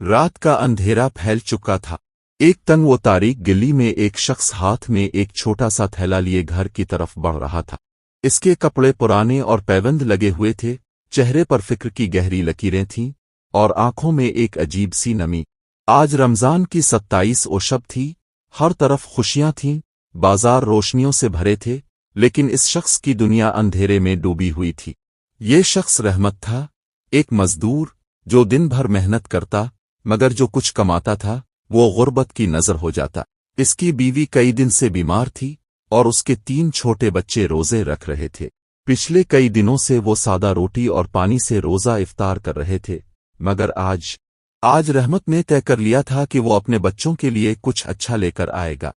رات کا اندھیرا پھیل چکا تھا۔ ایک تنگ و تاریک گلی میں ایک شخص ہاتھ میں ایک چھوٹا سا تھیلا لیے گھر کی طرف بڑھ رہا تھا۔ اس کے کپڑے پرانے اور پیوند لگے ہوئے تھے، چہرے پر فکر کی گہری لکیریں تھیں اور آنکھوں میں ایک عجیب سی نمی۔ آج رمضان کی 27 شب تھی، ہر طرف خوشیاں تھیں، بازار روشنیوں سے بھرے تھے، لیکن اس شخص کی دنیا اندھیرے میں ڈوبی ہوئی تھی۔ یہ شخص رحمت تھا، ایک مزدور جو دن بھر محنت کرتا، مگر جو کچھ کماتا تھا وہ غربت کی نظر ہو جاتا۔ اس کی بیوی کئی دن سے بیمار تھی اور اس کے 3 چھوٹے بچے روزے رکھ رہے تھے۔ پچھلے کئی دنوں سے وہ سادہ روٹی اور پانی سے روزہ افطار کر رہے تھے، مگر آج رحمت نے طے کر لیا تھا کہ وہ اپنے بچوں کے لیے کچھ اچھا لے کر آئے گا۔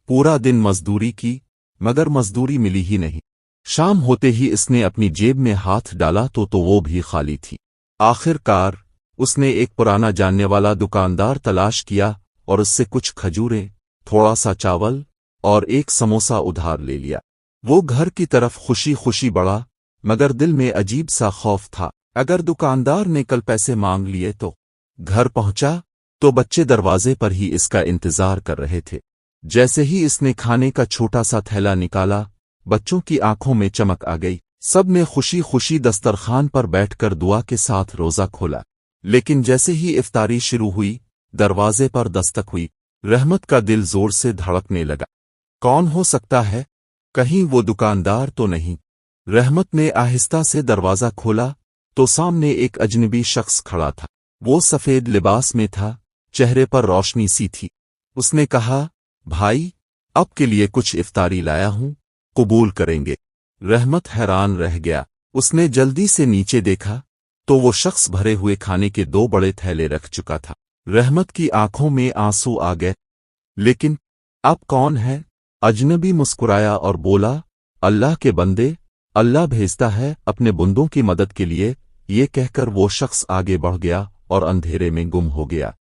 پورا دن مزدوری کی، مگر مزدوری ملی ہی نہیں۔ شام ہوتے ہی اس نے اپنی جیب میں ہاتھ ڈالا تو وہ بھی خالی تھی۔ آخر کار اس نے ایک پرانا جاننے والا دکاندار تلاش کیا اور اس سے کچھ کھجوریں، تھوڑا سا چاول اور ایک سموسا ادھار لے لیا۔ وہ گھر کی طرف خوشی خوشی بڑھا، مگر دل میں عجیب سا خوف تھا، اگر دکاندار نے کل پیسے مانگ لیے تو۔ گھر پہنچا تو بچے دروازے پر ہی اس کا انتظار کر رہے تھے۔ جیسے ہی اس نے کھانے کا چھوٹا سا تھیلا نکالا، بچوں کی آنکھوں میں چمک آ گئی۔ سب نے خوشی خوشی دسترخوان پر بیٹھ کر دعا کے ساتھ روزہ کھولا۔ لیکن جیسے ہی افطاری شروع ہوئی، دروازے پر دستک ہوئی۔ رحمت کا دل زور سے دھڑکنے لگا۔ کون ہو سکتا ہے؟ کہیں وہ دکاندار تو نہیں؟ رحمت نے آہستہ سے دروازہ کھولا تو سامنے ایک اجنبی شخص کھڑا تھا۔ وہ سفید لباس میں تھا، چہرے پر روشنی سی تھی۔ اس نے کہا، بھائی، آپ کے لیے کچھ افطاری لایا ہوں، قبول کریں گے؟ رحمت حیران رہ گیا۔ اس نے جلدی سے نیچے دیکھا تو وہ شخص بھرے ہوئے کھانے کے 2 بڑے تھیلے رکھ چکا تھا۔ رحمت کی آنکھوں میں آنسو آ گئے۔ لیکن آپ کون ہیں؟ اجنبی مسکرایا اور بولا، اللہ کے بندے، اللہ بھیجتا ہے اپنے بندوں کی مدد کے لیے۔ یہ کہہ کر وہ شخص آگے بڑھ گیا اور اندھیرے میں گم ہو گیا۔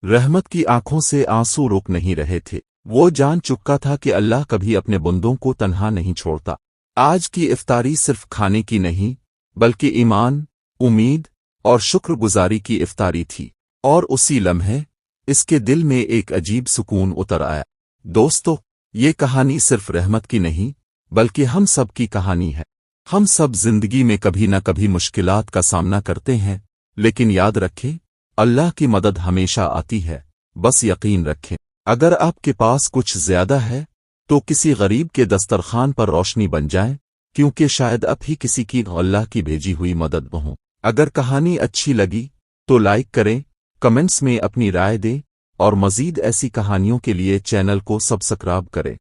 رحمت کی آنکھوں سے آنسو رک نہیں رہے تھے۔ وہ جان چکا تھا کہ اللہ کبھی اپنے بندوں کو تنہا نہیں چھوڑتا۔ آج کی افطاری صرف کھانے کی نہیں، بلکہ ایمان، امید اور شکر گزاری کی افطاری تھی۔ اور اسی لمحے اس کے دل میں ایک عجیب سکون اتر آیا۔ دوستو، یہ کہانی صرف رحمت کی نہیں، بلکہ ہم سب کی کہانی ہے۔ ہم سب زندگی میں کبھی نہ کبھی مشکلات کا سامنا کرتے ہیں، لیکن یاد رکھیں، اللہ کی مدد ہمیشہ آتی ہے، بس یقین رکھیں۔ اگر آپ کے پاس کچھ زیادہ ہے تو کسی غریب کے دسترخوان پر روشنی بن جائیں، کیونکہ شاید اب ہی کسی کی اللہ کی بھیجی ہوئی مدد ہو۔ اگر کہانی اچھی لگی تو لائک کریں، کمنٹس میں اپنی رائے دیں اور مزید ایسی کہانیوں کے لیے چینل کو سبسکرائب کریں۔